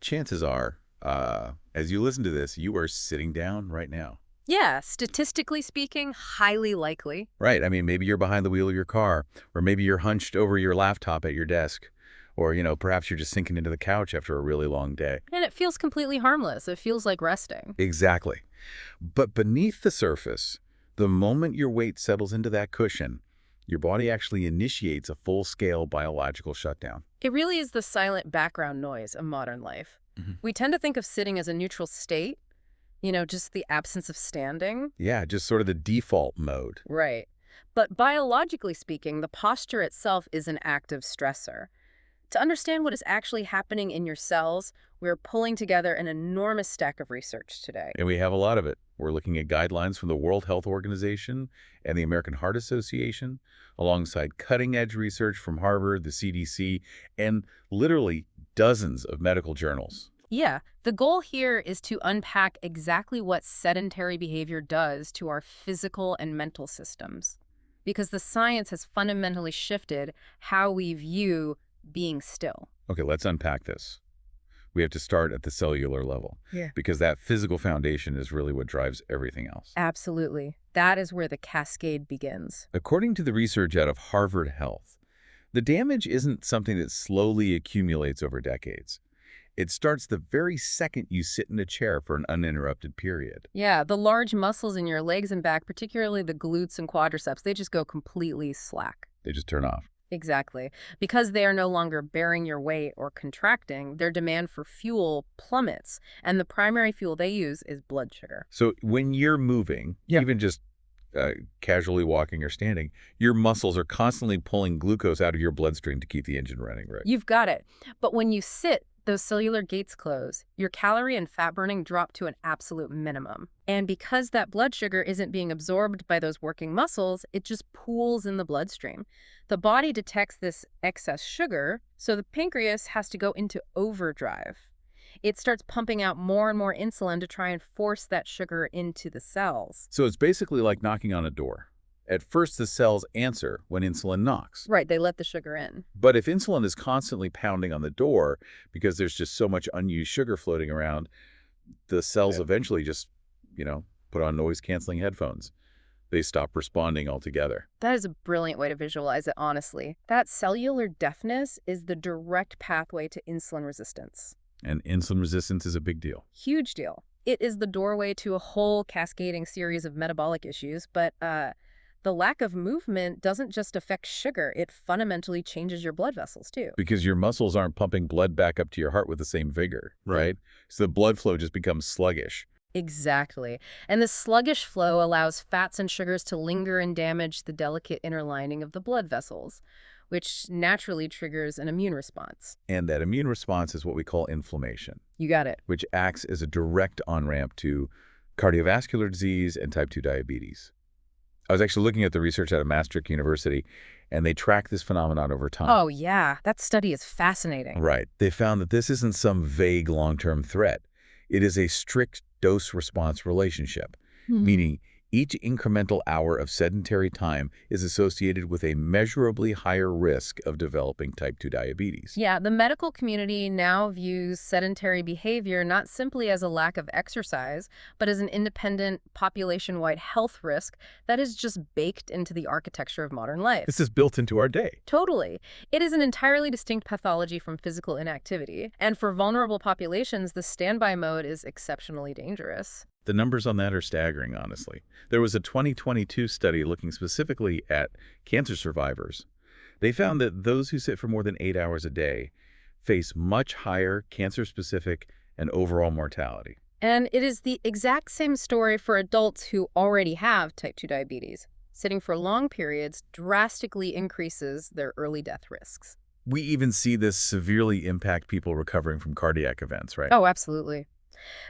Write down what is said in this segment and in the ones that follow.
chances are, as you listen to this, you are sitting down right now. Yeah, statistically speaking, highly likely. Right. I mean, maybe you're behind the wheel of your car, or maybe you're hunched over your laptop at your desk, or, perhaps you're just sinking into the couch after a really long day. And it feels completely harmless. It feels like resting. Exactly. But beneath the surface, the moment your weight settles into that cushion, your body actually initiates a full-scale biological shutdown. It really is the silent background noise of modern life. We tend to think of sitting as a neutral state, just the absence of standing. Yeah, just sort of the default mode. Right. But biologically speaking, the posture itself is an active stressor. To understand what is actually happening in your cells, we're pulling together an enormous stack of research today. And we have a lot of it. We're looking at guidelines from the World Health Organization and the American Heart Association, alongside cutting-edge research from Harvard, the CDC, and literally dozens of medical journals. Yeah, the goal here is to unpack exactly what sedentary behavior does to our physical and mental systems. Because the science has fundamentally shifted how we view being still. Okay, let's unpack this. We have to start at the cellular level. Yeah. Because that physical foundation is really what drives everything else. Absolutely. That is where the cascade begins. According to the research out of Harvard Health, the damage isn't something that slowly accumulates over decades. It starts the very second you sit in a chair for an uninterrupted period. Yeah, the large muscles in your legs and back, particularly the glutes and quadriceps, they just go completely slack. They just turn off. Exactly. Because they are no longer bearing your weight or contracting, their demand for fuel plummets, and the primary fuel they use is blood sugar. So when you're moving, even just casually walking or standing, your muscles are constantly pulling glucose out of your bloodstream to keep the engine running, right? You've got it. But when you sit, those cellular gates close. Your calorie and fat burning drop to an absolute minimum. And because that blood sugar isn't being absorbed by those working muscles, it just pools in the bloodstream. The body detects this excess sugar, so the pancreas has to go into overdrive. It starts pumping out more and more insulin to try and force that sugar into the cells. So it's basically like knocking on a door. At first, the cells answer when insulin knocks. Right, they let the sugar in. But if insulin is constantly pounding on the door because there's just so much unused sugar floating around, the cells eventually just, put on noise-canceling headphones. They stop responding altogether. That is a brilliant way to visualize it, honestly. That cellular deafness is the direct pathway to insulin resistance. And insulin resistance is a big deal. Huge deal. It is the doorway to a whole cascading series of metabolic issues, but the lack of movement doesn't just affect sugar, it fundamentally changes your blood vessels too. Because your muscles aren't pumping blood back up to your heart with the same vigor, right? So the blood flow just becomes sluggish. Exactly. And the sluggish flow allows fats and sugars to linger and damage the delicate inner lining of the blood vessels, which naturally triggers an immune response. And that immune response is what we call inflammation. You got it. Which acts as a direct on-ramp to cardiovascular disease and type 2 diabetes. I was actually looking at the research out of Maastricht University, and they track this phenomenon over time. Oh, yeah. That study is fascinating. Right. They found that this isn't some vague long-term threat. It is a strict dose-response relationship, meaning each incremental hour of sedentary time is associated with a measurably higher risk of developing type 2 diabetes. Yeah, the medical community now views sedentary behavior not simply as a lack of exercise, but as an independent population-wide health risk that is just baked into the architecture of modern life. This is built into our day. Totally. It is an entirely distinct pathology from physical inactivity. And for vulnerable populations, the standby mode is exceptionally dangerous. The numbers on that are staggering, honestly. There was a 2022 study looking specifically at cancer survivors. They found that those who sit for more than 8 hours a day face much higher cancer-specific and overall mortality. And it is the exact same story for adults who already have type 2 diabetes. Sitting for long periods drastically increases their early death risks. We even see this severely impact people recovering from cardiac events, right? Oh, absolutely.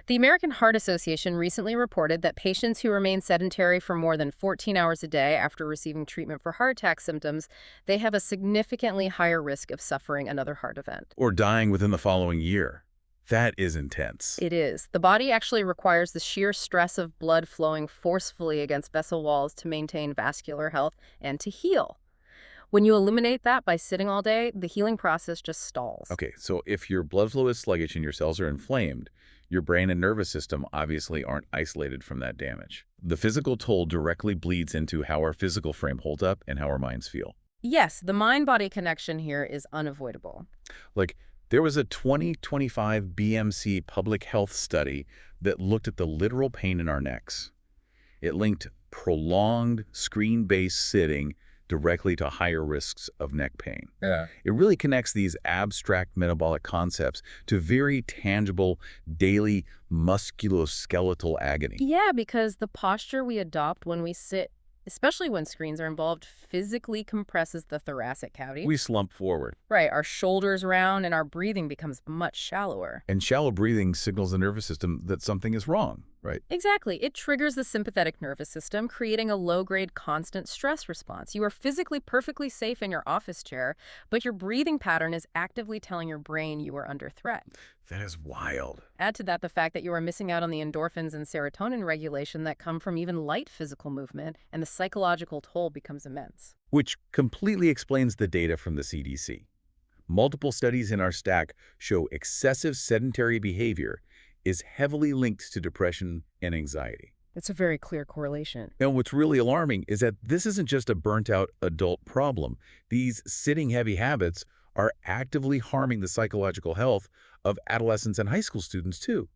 The American Heart Association recently reported that patients who remain sedentary for more than 14 hours a day after receiving treatment for heart attack symptoms, they have a significantly higher risk of suffering another heart event. Or dying within the following year. That is intense. It is. The body actually requires the sheer stress of blood flowing forcefully against vessel walls to maintain vascular health and to heal. When you eliminate that by sitting all day, the healing process just stalls. Okay, so if your blood flow is sluggish and your cells are inflamed, your brain and nervous system obviously aren't isolated from that damage. The physical toll directly bleeds into how our physical frame holds up and how our minds feel. Yes, the mind-body connection here is unavoidable. Like, there was a 2025 BMC public health study that looked at the literal pain in our necks. It linked prolonged screen-based sitting directly to higher risks of neck pain. Yeah. It really connects these abstract metabolic concepts to very tangible daily musculoskeletal agony. Yeah, because the posture we adopt when we sit, especially when screens are involved, physically compresses the thoracic cavity. We slump forward, Right, our shoulders round and our breathing becomes much shallower. and shallow breathing signals the nervous system that something is wrong, right? Exactly. It triggers the sympathetic nervous system, creating a low-grade constant stress response. You are physically perfectly safe in your office chair, but your breathing pattern is actively telling your brain you are under threat. That is wild. Add to that the fact that you are missing out on the endorphins and serotonin regulation that come from even light physical movement, and the psychological toll becomes immense. Which completely explains the data from the CDC. Multiple studies in our stack show excessive sedentary behavior is heavily linked to depression and anxiety. It's a very clear correlation. And what's really alarming is that this isn't just a burnt-out adult problem. These sitting-heavy habits are actively harming the psychological health of adolescents and high school students, too.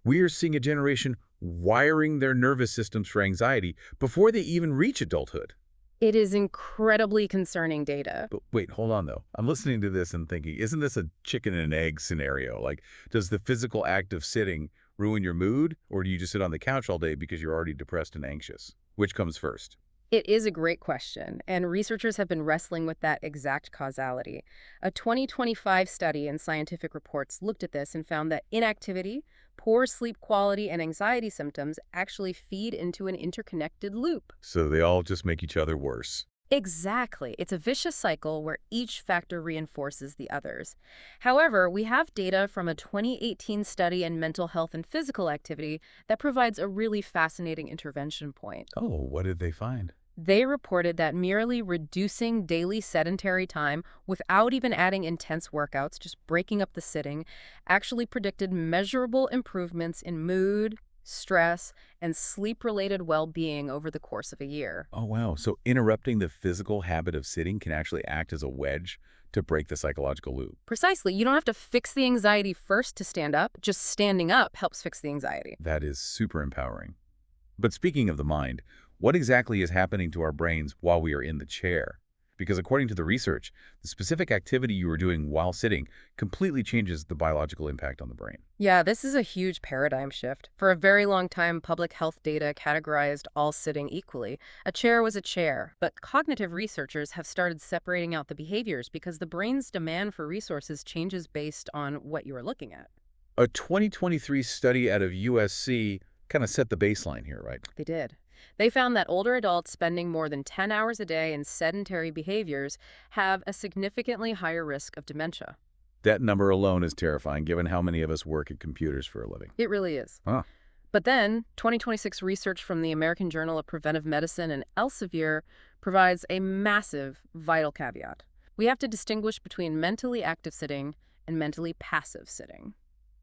We are seeing a generation wiring their nervous systems for anxiety before they even reach adulthood. It is incredibly concerning data. But wait, hold on, though. I'm listening to this and thinking, isn't this a chicken and egg scenario? Like, does the physical act of sitting ruin your mood, or do you just sit on the couch all day because you're already depressed and anxious? Which comes first? It is a great question, and researchers have been wrestling with that exact causality. A 2025 study in Scientific Reports looked at this and found that inactivity, poor sleep quality, and anxiety symptoms actually feed into an interconnected loop. So they all just make each other worse. Exactly. It's a vicious cycle where each factor reinforces the others. However, we have data from a 2018 study in mental health and physical activity that provides a really fascinating intervention point. Oh, what did they find? They reported that merely reducing daily sedentary time without even adding intense workouts, just breaking up the sitting, actually predicted measurable improvements in mood, stress, and sleep-related well-being over the course of a year. Oh, wow. So interrupting the physical habit of sitting can actually act as a wedge to break the psychological loop. Precisely. You don't have to fix the anxiety first to stand up. Just standing up helps fix the anxiety. That is super empowering. But speaking of the mind, what exactly is happening to our brains while we are in the chair? Because according to the research, the specific activity you are doing while sitting completely changes the biological impact on the brain. Yeah, this is a huge paradigm shift. For a very long time, public health data categorized all sitting equally. A chair was a chair, but cognitive researchers have started separating out the behaviors because the brain's demand for resources changes based on what you are looking at. A 2023 study out of USC kind of set the baseline here, right? They did. They found that older adults spending more than 10 hours a day in sedentary behaviors have a significantly higher risk of dementia. That number alone is terrifying, given how many of us work at computers for a living. It really is. Huh. But then, 2026 research from the American Journal of Preventive Medicine and Elsevier provides a massive, vital caveat. We have to distinguish between mentally active sitting and mentally passive sitting.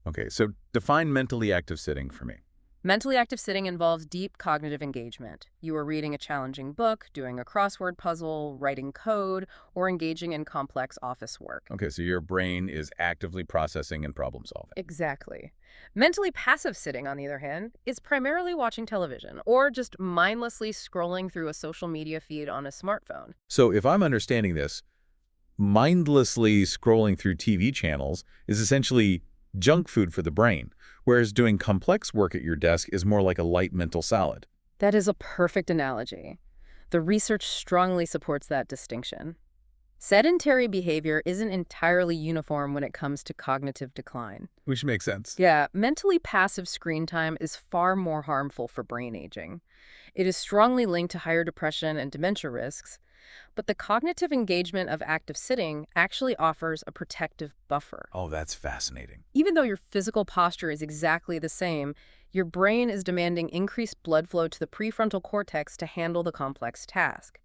Okay, so define mentally active sitting for me. Mentally active sitting involves deep cognitive engagement. You are reading a challenging book, doing a crossword puzzle, writing code, or engaging in complex office work. Okay, so your brain is actively processing and problem solving. Exactly. Mentally passive sitting, on the other hand, is primarily watching television or just mindlessly scrolling through a social media feed on a smartphone. So if I'm understanding this, mindlessly scrolling through TV channels is essentially junk food for the brain, whereas doing complex work at your desk is more like a light mental salad. That is a perfect analogy. The research strongly supports that distinction. Sedentary behavior isn't entirely uniform when it comes to cognitive decline. Which makes sense. Yeah, mentally passive screen time is far more harmful for brain aging. It is strongly linked to higher depression and dementia risks, but the cognitive engagement of active sitting actually offers a protective buffer. Oh, that's fascinating. Even though your physical posture is exactly the same, your brain is demanding increased blood flow to the prefrontal cortex to handle the complex task.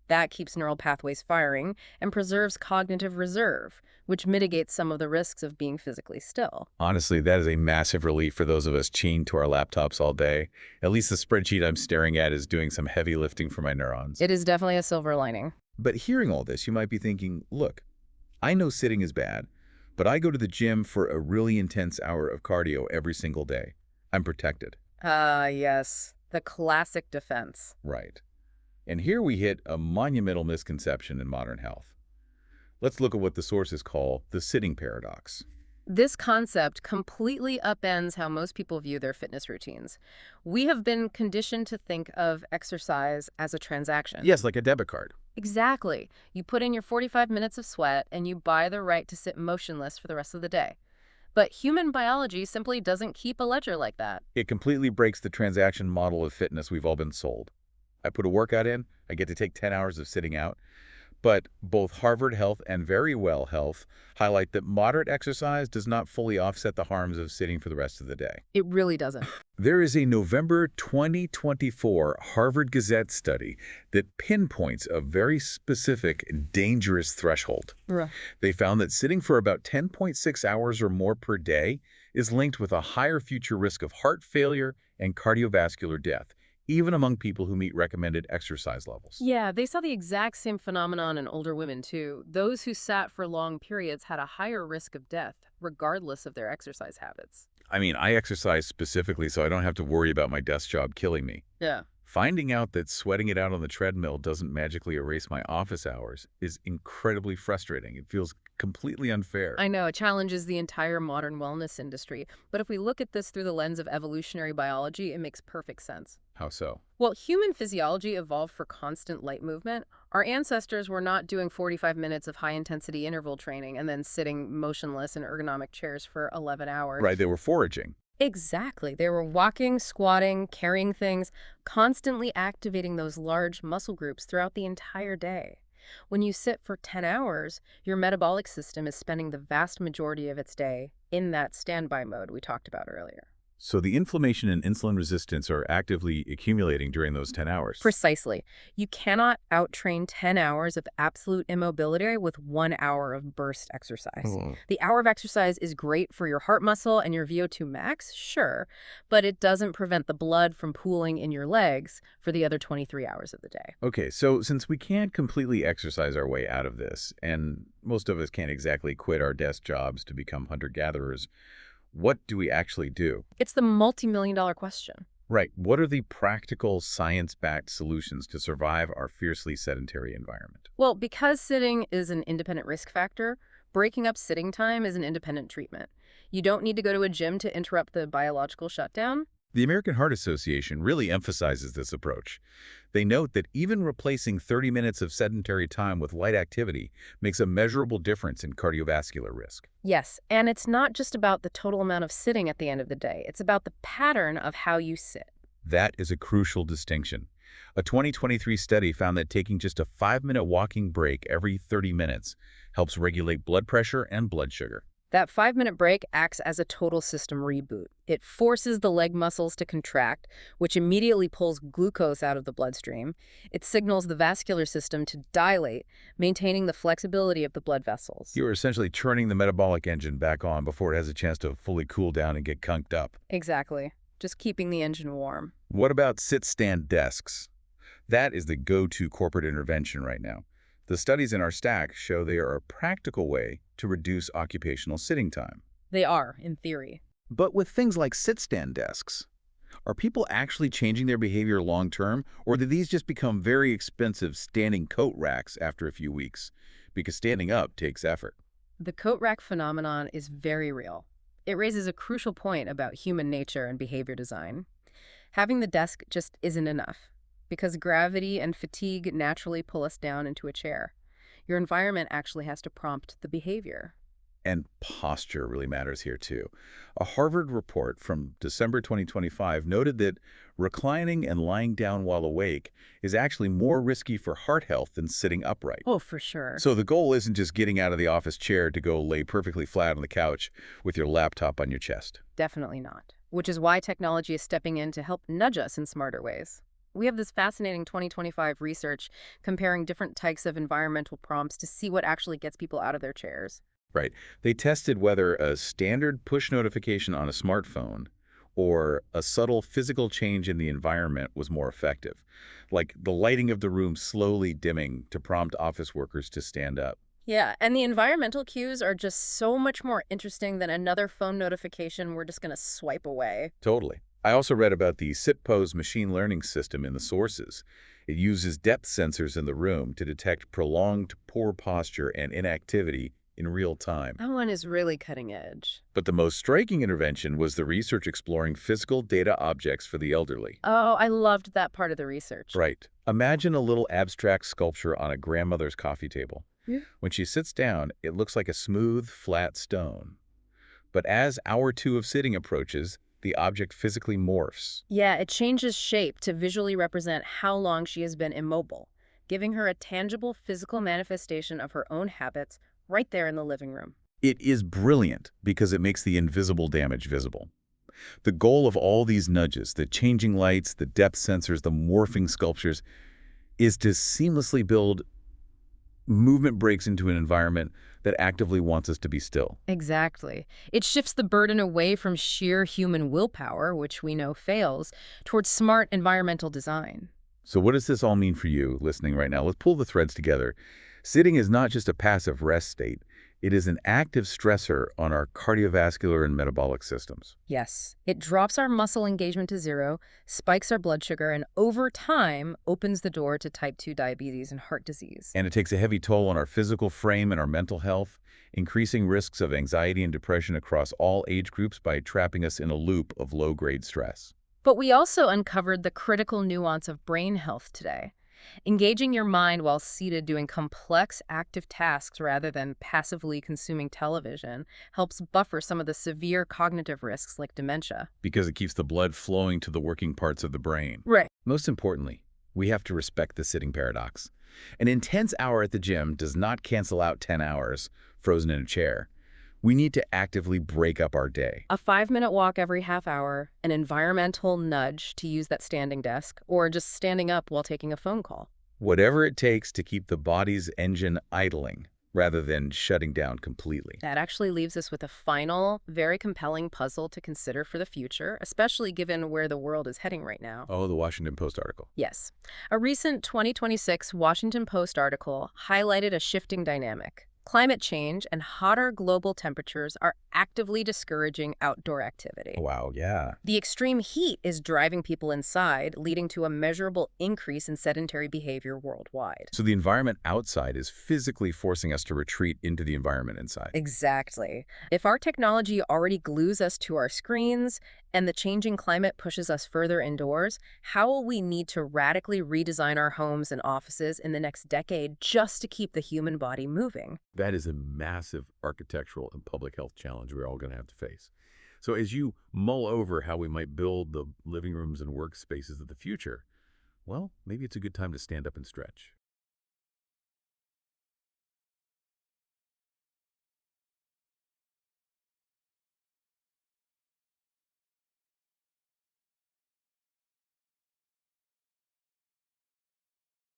That keeps neural pathways firing and preserves cognitive reserve, which mitigates some of the risks of being physically still. Honestly, that is a massive relief for those of us chained to our laptops all day. At least the spreadsheet I'm staring at is doing some heavy lifting for my neurons. It is definitely a silver lining. But hearing all this, you might be thinking, look, I know sitting is bad, but I go to the gym for a really intense hour of cardio every single day. I'm protected. Ah, yes. The classic defense. Right. And here we hit a monumental misconception in modern health. Let's look at what the sources call the sitting paradox. This concept completely upends how most people view their fitness routines. We have been conditioned to think of exercise as a transaction. Yes, like a debit card. Exactly. You put in your 45 minutes of sweat and you buy the right to sit motionless for the rest of the day. But human biology simply doesn't keep a ledger like that. It completely breaks the transaction model of fitness we've all been sold. I put a workout in, I get to take 10 hours of sitting out. But both Harvard Health and Very Well Health highlight that moderate exercise does not fully offset the harms of sitting for the rest of the day. It really doesn't. There is a November 2024 Harvard Gazette study that pinpoints a very specific, dangerous threshold. Ugh. They found that sitting for about 10.6 hours or more per day is linked with a higher future risk of heart failure and cardiovascular death, even among people who meet recommended exercise levels. Yeah, they saw the exact same phenomenon in older women, too. Those who sat for long periods had a higher risk of death, regardless of their exercise habits. I mean, I exercise specifically so I don't have to worry about my desk job killing me. Yeah. Finding out that sweating it out on the treadmill doesn't magically erase my office hours is incredibly frustrating. It feels completely unfair. I know, it challenges the entire modern wellness industry. But if we look at this through the lens of evolutionary biology, it makes perfect sense. How so? Well, human physiology evolved for constant light movement. Our ancestors were not doing 45 minutes of high-intensity interval training and then sitting motionless in ergonomic chairs for 11 hours. Right, they were foraging. Exactly. They were walking, squatting, carrying things, constantly activating those large muscle groups throughout the entire day. When you sit for 10 hours, your metabolic system is spending the vast majority of its day in that standby mode we talked about earlier. So the inflammation and insulin resistance are actively accumulating during those 10 hours. Precisely. You cannot outtrain 10 hours of absolute immobility with 1 hour of burst exercise. The hour of exercise is great for your heart muscle and your VO2 max, sure, but it doesn't prevent the blood from pooling in your legs for the other 23 hours of the day. Okay, so since we can't completely exercise our way out of this, and most of us can't exactly quit our desk jobs to become hunter-gatherers, what do we actually do? It's the multi-million-dollar question. Right. What are the practical, science-backed solutions to survive our fiercely sedentary environment? Well, because sitting is an independent risk factor, breaking up sitting time is an independent treatment. You don't need to go to a gym to interrupt the biological shutdown. The American Heart Association really emphasizes this approach. They note that even replacing 30 minutes of sedentary time with light activity makes a measurable difference in cardiovascular risk. Yes, and it's not just about the total amount of sitting at the end of the day. It's about the pattern of how you sit. That is a crucial distinction. A 2023 study found that taking just a 5-minute walking break every 30 minutes helps regulate blood pressure and blood sugar. That 5-minute break acts as a total system reboot. It forces the leg muscles to contract, which immediately pulls glucose out of the bloodstream. It signals the vascular system to dilate, maintaining the flexibility of the blood vessels. You're essentially turning the metabolic engine back on before it has a chance to fully cool down and get kunked up. Exactly. Just keeping the engine warm. What about sit-stand desks? That is the go-to corporate intervention right now. The studies in our stack show they are a practical way to reduce occupational sitting time. They are, in theory. But with things like sit-stand desks, are people actually changing their behavior long-term, or do these just become very expensive standing coat racks after a few weeks? Because standing up takes effort. The coat rack phenomenon is very real. It raises a crucial point about human nature and behavior design. Having the desk just isn't enough, because gravity and fatigue naturally pull us down into a chair. Your environment actually has to prompt the behavior. And posture really matters here too. A Harvard report from December 2025 noted that reclining and lying down while awake is actually more risky for heart health than sitting upright. Oh, for sure. So the goal isn't just getting out of the office chair to go lay perfectly flat on the couch with your laptop on your chest. Definitely not. Which is why technology is stepping in to help nudge us in smarter ways. We have this fascinating 2025 research comparing different types of environmental prompts to see what actually gets people out of their chairs. Right. They tested whether a standard push notification on a smartphone or a subtle physical change in the environment was more effective, like the lighting of the room slowly dimming to prompt office workers to stand up. Yeah, and the environmental cues are just so much more interesting than another phone notification we're just going to swipe away. Totally. I also read about the sit-pose machine learning system in the sources. It uses depth sensors in the room to detect prolonged poor posture and inactivity in real time. That one is really cutting edge. But the most striking intervention was the research exploring physical data objects for the elderly. Oh, I loved that part of the research. Right. Imagine a little abstract sculpture on a grandmother's coffee table. Yeah. When she sits down, it looks like a smooth, flat stone. But as hour 2 of sitting approaches, the object physically morphs. Yeah, it changes shape to visually represent how long she has been immobile, giving her a tangible physical manifestation of her own habits right there in the living room. It is brilliant because it makes the invisible damage visible. The goal of all these nudges, the changing lights, the depth sensors, the morphing sculptures, is to seamlessly build movement breaks into an environment that actively wants us to be still. Exactly. It shifts the burden away from sheer human willpower, which we know fails, towards smart environmental design. So what does this all mean for you listening right now? Let's pull the threads together. Sitting is not just a passive rest state. It is an active stressor on our cardiovascular and metabolic systems. Yes, it drops our muscle engagement to zero, spikes our blood sugar, and over time opens the door to type 2 diabetes and heart disease. And it takes a heavy toll on our physical frame and our mental health, increasing risks of anxiety and depression across all age groups by trapping us in a loop of low-grade stress. But we also uncovered the critical nuance of brain health today. Engaging your mind while seated doing complex active tasks rather than passively consuming television helps buffer some of the severe cognitive risks like dementia. Because it keeps the blood flowing to the working parts of the brain. Right. Most importantly, we have to respect the sitting paradox. An intense hour at the gym does not cancel out 10 hours frozen in a chair. We need to actively break up our day. A 5-minute walk every half hour, an environmental nudge to use that standing desk, or just standing up while taking a phone call. Whatever it takes to keep the body's engine idling rather than shutting down completely. That actually leaves us with a final, very compelling puzzle to consider for the future, especially given where the world is heading right now. Oh, the Washington Post article. Yes. A recent 2026 Washington Post article highlighted a shifting dynamic. Climate change and hotter global temperatures are actively discouraging outdoor activity. Wow, yeah. The extreme heat is driving people inside, leading to a measurable increase in sedentary behavior worldwide. So the environment outside is physically forcing us to retreat into the environment inside. Exactly. If our technology already glues us to our screens and the changing climate pushes us further indoors, how will we need to radically redesign our homes and offices in the next decade just to keep the human body moving? That is a massive architectural and public health challenge we're all going to have to face. So as you mull over how we might build the living rooms and workspaces of the future, well, maybe it's a good time to stand up and stretch.